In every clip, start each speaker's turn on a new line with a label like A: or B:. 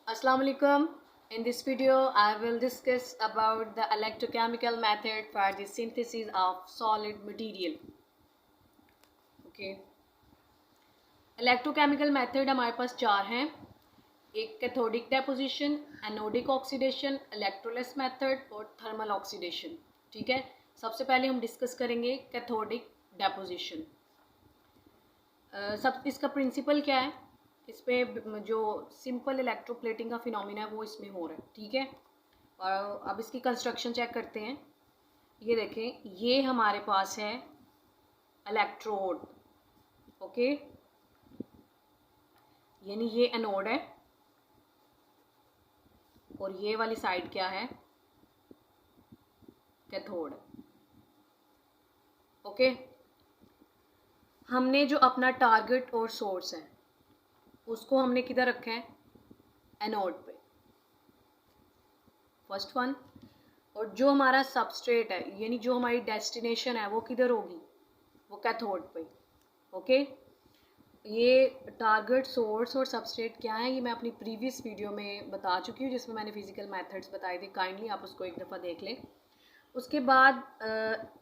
A: Assalamu alaikum. In this video, I will discuss about the electrochemical method for the synthesis of solid material. Okay. Electrochemical method हमारे पास चार हैं. एक cathodic deposition, anodic oxidation, electrolysis method और thermal oxidation. ठीक है. सबसे पहले हम डिस्कस करेंगे कैथोडिक डेपोजिशन. सब इसका प्रिंसिपल क्या है. इस पे जो सिंपल इलेक्ट्रोप्लेटिंग का फिनोमिना है वो इसमें हो रहा है. ठीक है. और अब इसकी कंस्ट्रक्शन चेक करते हैं. ये देखें, ये हमारे पास है इलेक्ट्रोड. ओके. यानी ये एनोड है और ये वाली साइड क्या है, कैथोड. ओके. हमने जो अपना टारगेट और सोर्स है उसको हमने किधर रखा है, एनोड पे, फर्स्ट वन. और जो हमारा सबस्ट्रेट है यानी जो हमारी डेस्टिनेशन है वो किधर होगी, वो कैथोड पे. ओके. ये टारगेट, सोर्स और सबस्ट्रेट क्या है ये मैं अपनी प्रीवियस वीडियो में बता चुकी हूँ जिसमें मैंने फिजिकल मेथड्स बताए थे. काइंडली आप उसको एक दफ़ा देख लें. उसके बाद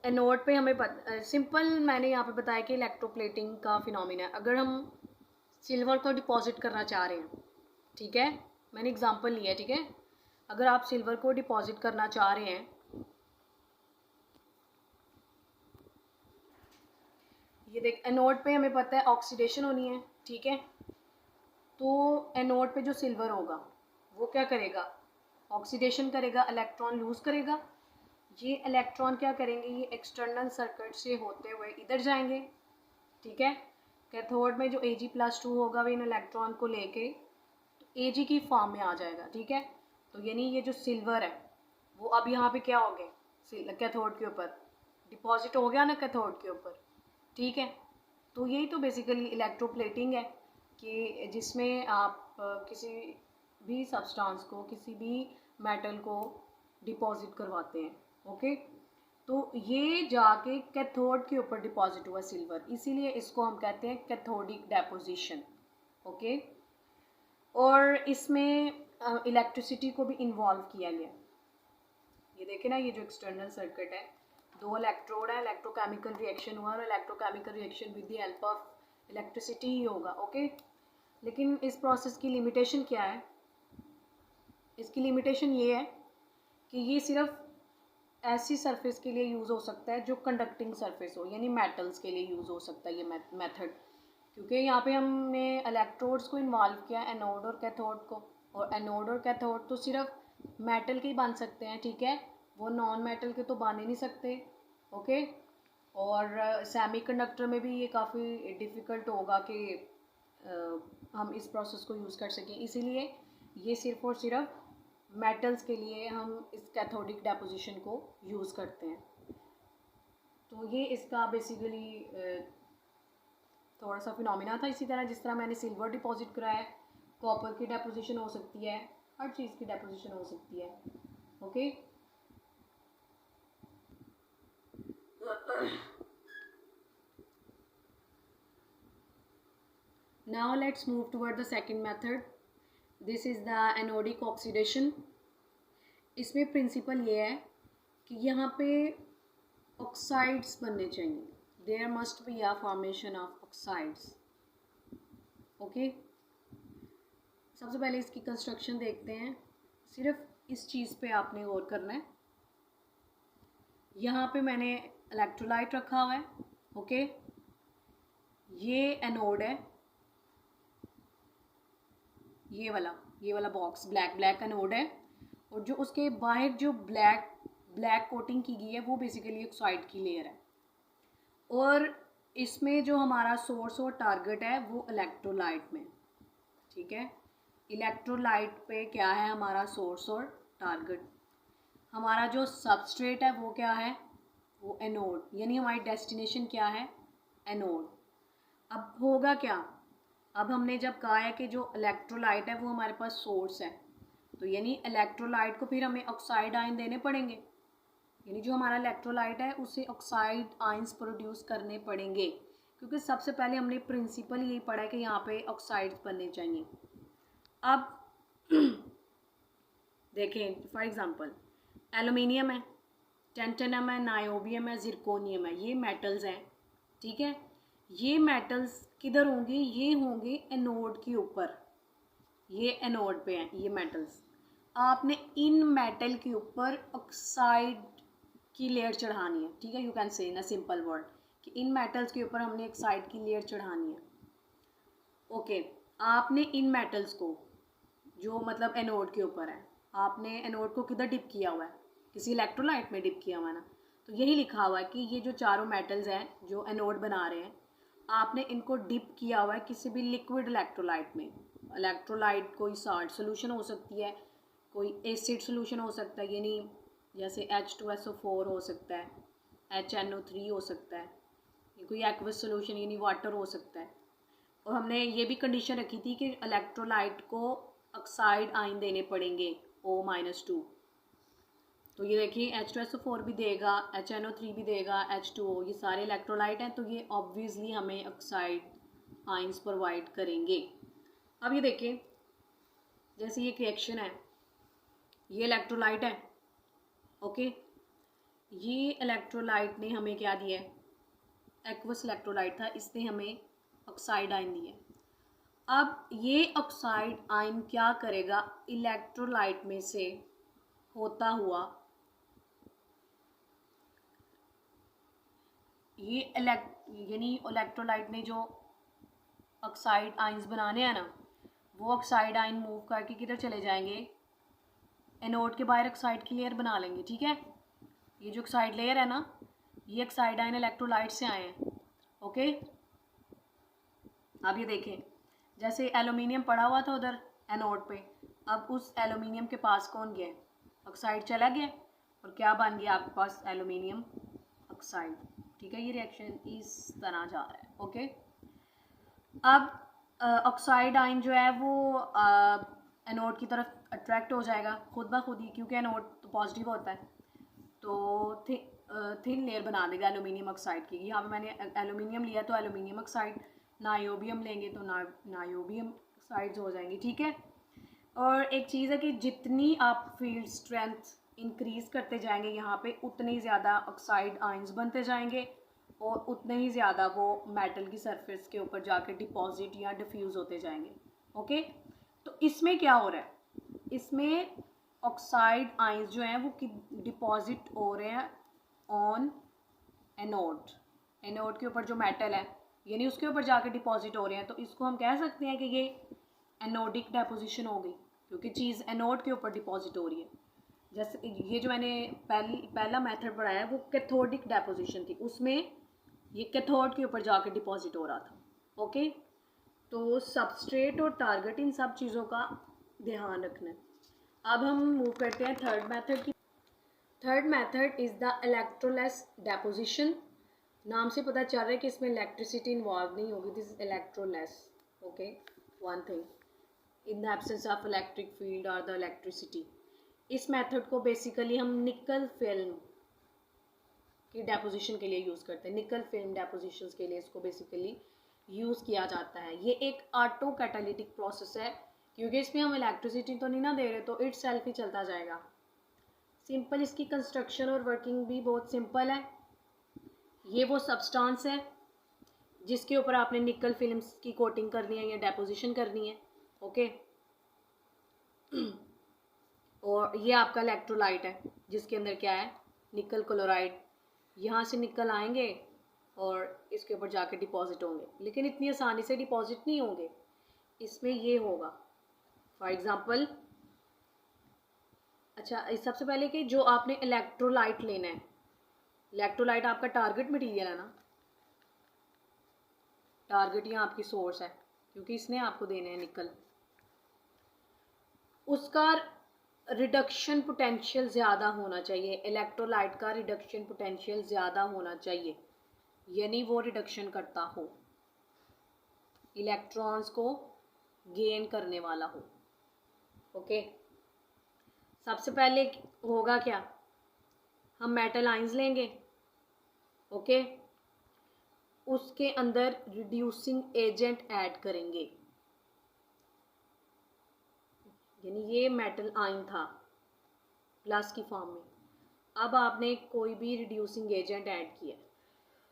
A: एनोड पे हमें सिंपल मैंने यहाँ पे बताया कि इलेक्ट्रोप्लेटिंग का फिनोमिना है. अगर हम सिल्वर को डिपॉजिट करना चाह रहे हैं, ठीक है, मैंने एग्जांपल लिया है. ठीक है. अगर आप सिल्वर को डिपॉजिट करना चाह रहे हैं, ये देख, एनोड पे हमें पता है ऑक्सीडेशन होनी है. ठीक है. तो एनोड पे जो सिल्वर होगा वो क्या करेगा, ऑक्सीडेशन करेगा, इलेक्ट्रॉन लूज करेगा. ये इलेक्ट्रॉन क्या करेंगे, ये एक्सटर्नल सर्किट से होते हुए इधर जाएंगे. ठीक है. कैथोड में जो Ag+2 होगा वो इन इलेक्ट्रॉन को लेके Ag की फॉर्म में आ जाएगा. ठीक है. तो यानी ये जो सिल्वर है वो अब यहाँ पे क्या हो गया, कैथोड के ऊपर डिपॉजिट हो गया ना, कैथोड के ऊपर. ठीक है. तो यही तो बेसिकली इलेक्ट्रोप्लेटिंग है कि जिसमें आप किसी भी सब्सटेंस को, किसी भी मेटल को डिपॉजिट करवाते हैं. ओके. तो ये जाके कैथोड के ऊपर डिपॉजिट हुआ सिल्वर, इसीलिए इसको हम कहते हैं कैथोडिक डेपोजिशन. ओके. और इसमें इलेक्ट्रिसिटी को भी इन्वॉल्व किया गया. ये देखें ना, ये जो एक्सटर्नल सर्किट है, दो इलेक्ट्रोड है, इलेक्ट्रोकेमिकल रिएक्शन हुआ और electrochemical reaction with the help of electricity ही होगा. ओके. लेकिन इस प्रोसेस की लिमिटेशन क्या है, इसकी लिमिटेशन ये है कि ये सिर्फ ऐसी सरफेस के लिए यूज़ हो सकता है जो कंडक्टिंग सरफेस हो, यानी मेटल्स के लिए यूज़ हो सकता है ये मेथड. क्योंकि यहाँ पे हमने इलेक्ट्रोड्स को इन्वॉल्व किया, एनोड और कैथोड को. और एनोड और कैथोड तो सिर्फ मेटल के ही बन सकते हैं. ठीक है. वो नॉन मेटल के तो बन ही नहीं सकते. ओके. और सेमीकंडक्टर में भी ये काफ़ी डिफ़िकल्ट होगा कि हम इस प्रोसेस को यूज़ कर सकें. इसीलिए ये सिर्फ और सिर्फ मेटल्स के लिए हम इस कैथोडिक डेपोजिशन को यूज़ करते हैं. तो ये इसका बेसिकली थोड़ा सा फिनोमिना था. इसी तरह जिस तरह मैंने सिल्वर डिपॉजिट कराया है, कॉपर की डेपोजिशन हो सकती है, हर चीज़ की डेपोजिशन हो सकती है. Okay. Now let's move toward the second method. This is the anodic oxidation. इसमें प्रिंसिपल ये है कि यहाँ पे ऑक्साइड्स बनने चाहिए. There must be a formation of oxides. Okay. सबसे पहले इसकी कंस्ट्रक्शन देखते हैं. सिर्फ इस चीज़ पे आपने गौर करना है. यहाँ पे मैंने इलेक्ट्रोलाइट रखा हुआ है. ओके. ये एनोड है, ये वाला बॉक्स ब्लैक एनोड है. और जो उसके बाहर जो ब्लैक कोटिंग की गई है वो बेसिकली ऑक्साइड की लेयर है. और इसमें जो हमारा सोर्स और टारगेट है वो इलेक्ट्रोलाइट में. ठीक है. इलेक्ट्रोलाइट पे क्या है हमारा सोर्स और टारगेट. हमारा जो सबस्ट्रेट है वो क्या है, वो एनोड, यानी हमारी डेस्टिनेशन क्या है, एनोड. अब होगा क्या, अब हमने जब कहा है कि जो इलेक्ट्रोलाइट है वो हमारे पास सोर्स है, तो यानी इलेक्ट्रोलाइट को फिर हमें ऑक्साइड आयन देने पड़ेंगे. यानी जो हमारा इलेक्ट्रोलाइट है उसे ऑक्साइड आयंस प्रोड्यूस करने पड़ेंगे. क्योंकि सबसे पहले हमने प्रिंसिपल यही पढ़ा है कि यहाँ पे ऑक्साइड्स बनने चाहिए. अब देखें फॉर एग्जांपल एलुमिनियम है, टेंटनम है, नायोबियम है, जिरकोनियम है, ये मेटल्स हैं, ठीक है। ये मेटल्स किधर होंगे? ये होंगे एनोड के ऊपर, ये एनोड पे हैं ये मेटल्स। आपने इन मेटल के ऊपर ऑक्साइड की लेयर चढ़ानी है, ठीक है। You can say in a simple word कि इन मेटल्स के ऊपर हमने ऑक्साइड की लेयर चढ़ानी है। ओके, आपने इन मेटल्स को जो मतलब एनोड के ऊपर है, आपने एनोड को किधर डिप किया हुआ है? किसी इलेक्ट्रोलाइट में डिप किया हुआ है ना। तो यही लिखा हुआ है कि ये जो चारों मेटल्स हैं जो एनोड बना रहे हैं, आपने इनको डिप किया हुआ है किसी भी लिक्विड इलेक्ट्रोलाइट में। इलेक्ट्रोलाइट कोई सॉल्ट सोल्यूशन हो सकती है, कोई एसिड सोल्यूशन हो सकता है, यानी जैसे H2SO4 हो सकता है, HNO3 हो सकता है, कोई एक्वस सोल्यूशन यानी वाटर हो सकता है। और हमने ये भी कंडीशन रखी थी कि इलेक्ट्रोलाइट को ऑक्साइड आयन देने पड़ेंगे O-2। तो ये देखिए H2SO4 भी देगा, HNO3 भी देगा, H2O, ये सारे इलेक्ट्रोलाइट हैं, तो ये ऑब्वियसली हमें ऑक्साइड आयंस प्रोवाइड करेंगे। अब ये देखिए जैसे ये रिएक्शन है, ये इलेक्ट्रोलाइट है, ओके। ये इलेक्ट्रोलाइट ने हमें क्या दिया है? एक्वस इलेक्ट्रोलाइट था, इसने हमें ऑक्साइड आयन दिए। अब ये ऑक्साइड आयन क्या करेगा? इलेक्ट्रोलाइट में से होता हुआ ये यानी इलेक्ट्रोलाइट ने जो ऑक्साइड आयंस बनाने हैं ना, वो ऑक्साइड आयन मूव करके किधर चले जाएंगे? एनोड के बाहर ऑक्साइड की लेयर बना लेंगे, ठीक है। ये जो ऑक्साइड लेयर है ना, ये ऑक्साइड आयन इलेक्ट्रोलाइट से आए हैं, ओके। अब ये देखें जैसे एल्यूमिनियम पड़ा हुआ था उधर एनोड पे, अब उस एल्यूमिनियम के पास कौन गया? ऑक्साइड चला गया, और क्या बन गया आपके पास? एल्यूमिनियम ऑक्साइड, ठीक है। ये रिएक्शन इस तरह जा रहा है, ओके। अब ऑक्साइड आयन जो है वो एनोड की तरफ अट्रैक्ट हो जाएगा खुद ब खुद ही, क्योंकि एनोड तो पॉजिटिव होता है, तो थिन लेयर बना देगा एल्यूमिनियम ऑक्साइड की। यहाँ पे मैंने एल्यूमिनियम लिया तो एल्यूमिनियम ऑक्साइड, नायोबियम लेंगे तो नायोबियम ऑक्साइड्स हो जाएंगी, ठीक है। और एक चीज़ है कि जितनी आप फील्ड स्ट्रेंथ इंक्रीज़ करते जाएंगे यहाँ पे, उतने ज़्यादा ऑक्साइड आयंस बनते जाएंगे और उतने ही ज़्यादा वो मेटल की सरफेस के ऊपर जाके डिपॉजिट या डिफ्यूज़ होते जाएंगे, ओके। तो इसमें क्या हो रहा है? इसमें ऑक्साइड आयंस जो हैं वो डिपॉजिट हो रहे हैं ऑन एनोड। एनोड के ऊपर जो मेटल है यानी उसके ऊपर जाके डिपॉजिट हो रहे हैं, तो इसको हम कह सकते हैं कि ये एनोडिक डेपोजिशन हो गई, क्योंकि चीज़ एनोड के ऊपर डिपॉजिट हो रही है। जैसे ये जो मैंने पहला मेथड पढ़ाया वो कैथोडिक डेपोजिशन थी, उसमें ये कैथोड के ऊपर जाके डिपॉजिट हो रहा था, ओके। तो सबस्ट्रेट और टारगेट इन सब चीज़ों का ध्यान रखना है। अब हम मूव करते हैं थर्ड मेथड की। Third method is the electroless deposition. नाम से पता चल रहा है कि इसमें इलेक्ट्रिसिटी इन्वॉल्व नहीं होगी, this is electroless, okay. One thing, in the absence of electric field और द इलेक्ट्रिसिटी। इस मेथड को बेसिकली हम निकल फिल्म की डेपोजिशन के लिए यूज़ करते हैं। निकल फिल्म डेपोजिशन के लिए इसको बेसिकली यूज़ किया जाता है। ये एक ऑटो कैटालिटिक प्रोसेस है, क्योंकि इसमें हम इलेक्ट्रिसिटी तो नहीं ना दे रहे, तो इट सेल्फ ही चलता जाएगा। सिंपल इसकी कंस्ट्रक्शन और वर्किंग भी बहुत सिंपल है। ये वो सब्सटेंस है जिसके ऊपर आपने निकल फिल्म्स की कोटिंग करनी है या डेपोजिशन करनी है, ओके। और ये आपका इलेक्ट्रोलाइट है जिसके अंदर क्या है? निकल क्लोराइड। यहाँ से निकल आएंगे और इसके ऊपर जाके डिपॉजिट होंगे, लेकिन इतनी आसानी से डिपॉजिट नहीं होंगे। इसमें ये होगा फॉर एग्जांपल, अच्छा सबसे पहले कि जो आपने इलेक्ट्रोलाइट लेना है, इलेक्ट्रोलाइट आपका टारगेट मटेरियल है ना, टारगेट यहाँ आपकी सोर्स है क्योंकि इसने आपको देने हैं निकल। उसका रिडक्शन पोटेंशियल ज़्यादा होना चाहिए, इलेक्ट्रोलाइट का रिडक्शन पोटेंशियल ज़्यादा होना चाहिए, यानी वो रिडक्शन करता हो, इलेक्ट्रॉन्स को गेन करने वाला हो, ओके। सबसे पहले होगा क्या? हम मेटल आयंस लेंगे, ओके। उसके अंदर रिड्यूसिंग एजेंट ऐड करेंगे, यानी ये मेटल आयन था प्लस की फॉर्म में। अब आपने कोई भी रिड्यूसिंग एजेंट ऐड किया।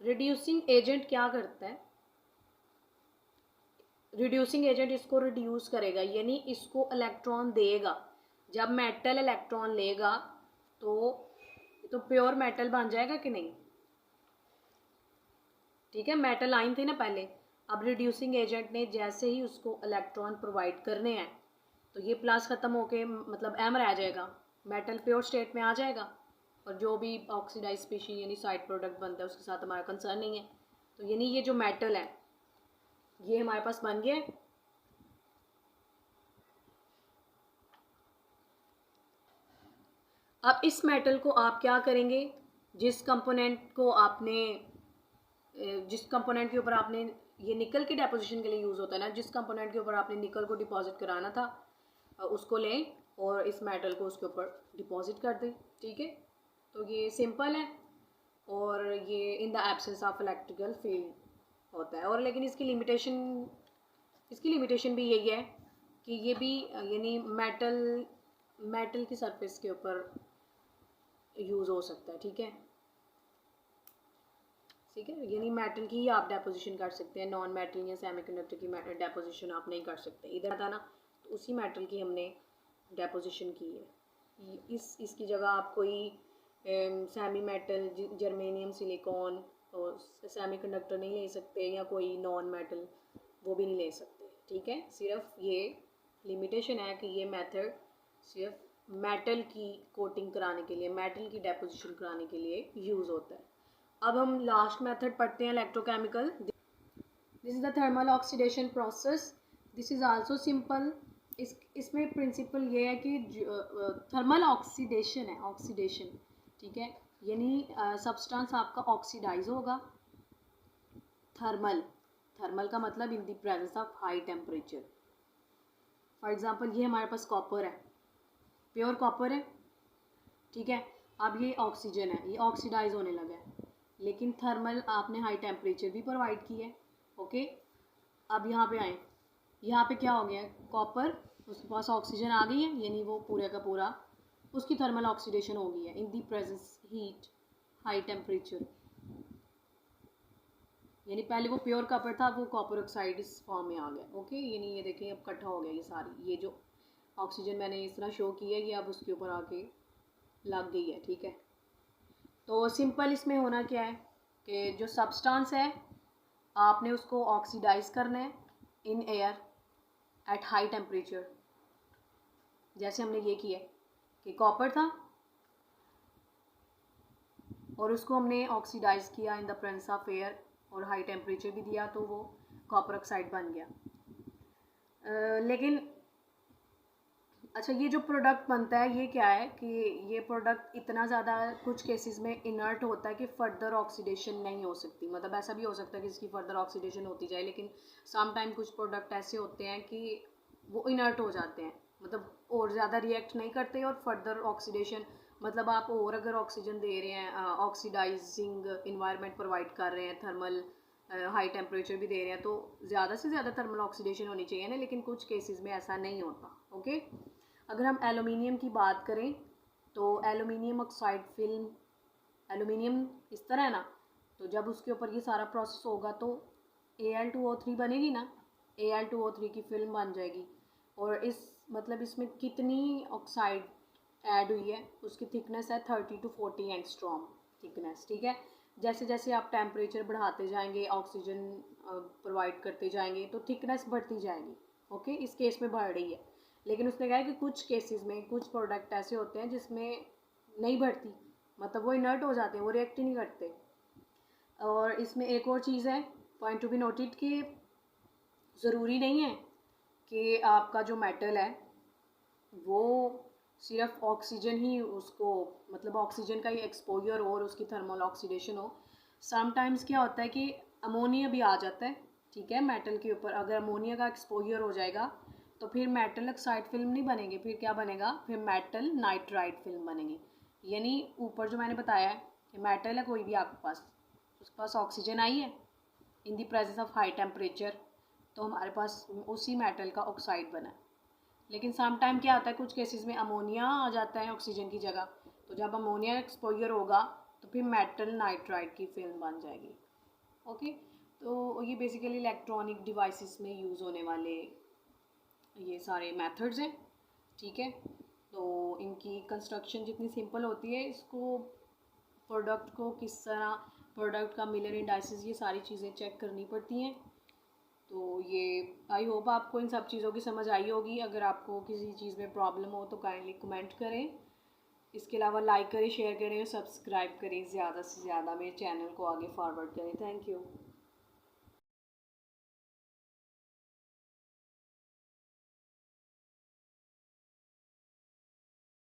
A: रिड्यूसिंग एजेंट क्या करता है? रिड्यूसिंग एजेंट इसको रिड्यूस करेगा, यानी इसको इलेक्ट्रॉन देगा। जब मेटल इलेक्ट्रॉन लेगा तो प्योर मेटल बन जाएगा कि नहीं? ठीक है, मेटल आयन थे ना पहले। अब रिड्यूसिंग एजेंट ने जैसे ही उसको इलेक्ट्रॉन प्रोवाइड करने हैं तो ये प्लस ख़त्म होके मतलब एम रह जाएगा, मेटल प्योर स्टेट में आ जाएगा। और जो भी ऑक्सीडाइज स्पीशीज यानी साइड प्रोडक्ट बनता है उसके साथ हमारा कंसर्न नहीं है। तो यानी ये जो मेटल है ये हमारे पास बन गया है। अब इस मेटल को आप क्या करेंगे? जिस कंपोनेंट के ऊपर आपने ये निकल के डेपोजिशन के लिए यूज़ होता है ना, जिस कंपोनेंट के ऊपर आपने निकल को डिपॉजिट कराना था उसको लें और इस मेटल को उसके ऊपर डिपॉजिट कर दें। ठीक है, तो ये सिंपल है और ये इन the absence of electrical field होता है। और लेकिन इसकी लिमिटेशन भी यही है कि ये भी यानी मेटल की सरफेस के ऊपर यूज़ हो सकता है। ठीक है, यानी मेटल की ही आप डेपोजिशन कर सकते हैं, नॉन मेटल या सेमीकंडक्टर की डेपोजिशन आप नहीं कर सकते। इधर था ना, तो उसी मेटल की हमने डेपोजिशन की है। इसकी जगह आप कोई सेमी मेटल जर्मेनियम सिलिकॉन और सेमीकंडक्टर नहीं ले सकते, या कोई नॉन मेटल वो भी नहीं ले सकते। ठीक है, सिर्फ ये लिमिटेशन है कि ये मेथड सिर्फ मेटल की कोटिंग कराने के लिए, मेटल की डेपोजिशन कराने के लिए यूज़ होता है। अब हम लास्ट मेथड पढ़ते हैं, electrochemical. This is the thermal oxidation process. This is also simple. इसमें प्रिंसिपल ये है कि थर्मल ऑक्सीडेशन है, ऑक्सीडेशन। ठीक है, यानी सब्सटेंस आपका ऑक्सीडाइज होगा। थर्मल का मतलब in the presence of high temperature. For example ये हमारे पास कॉपर है, प्योर कॉपर है। ठीक है, अब ये ऑक्सीजन है, ये ऑक्सीडाइज होने लगा है, लेकिन थर्मल आपने हाई टेम्परेचर भी प्रोवाइड की है। ओके, अब यहाँ पे आए, यहाँ पे क्या हो गया है? कॉपर, उसके पास ऑक्सीजन आ गई है, यानी वो पूरे का पूरा उसकी थर्मल ऑक्सीडेशन हो गई है in the presence heat high temperature. यानी पहले वो प्योर कॉपर था, वो कॉपर ऑक्साइड इस फॉर्म में आ गया। ओके, यानी ये देखें अब इकट्ठा हो गया ये सारी, ये जो ऑक्सीजन मैंने इस तरह शो की है ये अब उसके ऊपर आके लग गई है। ठीक है, तो सिंपल इसमें होना क्या है कि जो सब्सटेंस है आपने उसको ऑक्सीडाइज करना है in air at high temperature. जैसे हमने ये किया कि कॉपर था और उसको हमने ऑक्सीडाइज किया in the presence of air और हाई टेम्परेचर भी दिया, तो वो कॉपर ऑक्साइड बन गया। लेकिन अच्छा, ये जो प्रोडक्ट बनता है ये क्या है कि ये प्रोडक्ट इतना ज़्यादा कुछ केसेस में इनर्ट होता है कि फ़र्दर ऑक्सीडेशन नहीं हो सकती। मतलब ऐसा भी हो सकता है कि इसकी फ़र्दर ऑक्सीडेशन होती जाए, लेकिन सम टाइम कुछ प्रोडक्ट ऐसे होते हैं कि वो इनर्ट हो जाते हैं, मतलब और ज़्यादा रिएक्ट नहीं करते और फर्दर ऑक्सीडेशन, मतलब आप और अगर ऑक्सीजन दे रहे हैं, ऑक्सीडाइजिंग इन्वायरमेंट प्रोवाइड कर रहे हैं, थर्मल हाई टेम्परेचर भी दे रहे हैं, तो ज़्यादा से ज़्यादा थर्मल ऑक्सीडेशन होनी चाहिए ना, लेकिन कुछ केसेस में ऐसा नहीं होता। ओके, अगर हम एलुमिनियम की बात करें तो एलुमिनियम ऑक्साइड फिल्म, एलुमिनियम इस तरह है ना, तो जब उसके ऊपर ये सारा प्रोसेस होगा तो Al2O3 बनेगी ना, Al2O3 की फिल्म बन जाएगी। और इस मतलब इसमें कितनी ऑक्साइड ऐड हुई है, उसकी थिकनेस है 30 to 40 एंगस्ट्रॉम थिकनेस। ठीक है, जैसे जैसे आप टेम्परेचर बढ़ाते जाएंगे, ऑक्सीजन प्रोवाइड करते जाएंगे, तो थिकनेस बढ़ती जाएगी। ओके, इस केस में बढ़ रही है, लेकिन उसने कहा है कि कुछ केसेस में कुछ प्रोडक्ट ऐसे होते हैं जिसमें नहीं बढ़ती, मतलब वो इनर्ट हो जाते हैं, वो रिएक्ट ही नहीं करते। और इसमें एक और चीज़ है, पॉइंट टू बी नोटेड, कि ज़रूरी नहीं है कि आपका जो मेटल है वो सिर्फ ऑक्सीजन ही उसको, मतलब ऑक्सीजन का ही एक्सपोजर हो और उसकी थर्मल ऑक्सीडेशन हो। समटाइम्स क्या होता है कि अमोनिया भी आ जाता है। ठीक है, मेटल के ऊपर अगर अमोनिया का एक्सपोजर हो जाएगा तो फिर मेटल ऑक्साइड फिल्म नहीं बनेगी, फिर क्या बनेगा, फिर मेटल नाइट्राइड फिल्म बनेगी। यानी ऊपर जो मैंने बताया है कि मेटल है कोई भी आपके पास, उसके पास ऑक्सीजन आई है in the presence of high temperature, तो हमारे पास उसी मेटल का ऑक्साइड बना है। लेकिन सम टाइम क्या होता है, कुछ केसेस में अमोनिया आ जाता है ऑक्सीजन की जगह, तो जब अमोनिया एक्सपोजर होगा तो फिर मेटल नाइट्राइड की फिल्म बन जाएगी। ओके, तो ये बेसिकली इलेक्ट्रॉनिक डिवाइसेस में यूज़ होने वाले ये सारे मेथड्स हैं, ठीक है। तो इनकी कंस्ट्रक्शन जितनी सिंपल होती है, इसको प्रोडक्ट को किस तरह, प्रोडक्ट का मिलर इंडाइसिस, ये सारी चीज़ें चेक करनी पड़ती हैं। तो ये आई होप आपको इन सब चीज़ों की समझ आई होगी। अगर आपको किसी चीज़ में प्रॉब्लम हो तो काइंडली कमेंट करें। इसके अलावा लाइक करें, शेयर करें और सब्सक्राइब करें, ज़्यादा से ज़्यादा मेरे चैनल को आगे फॉरवर्ड करें। Thank you.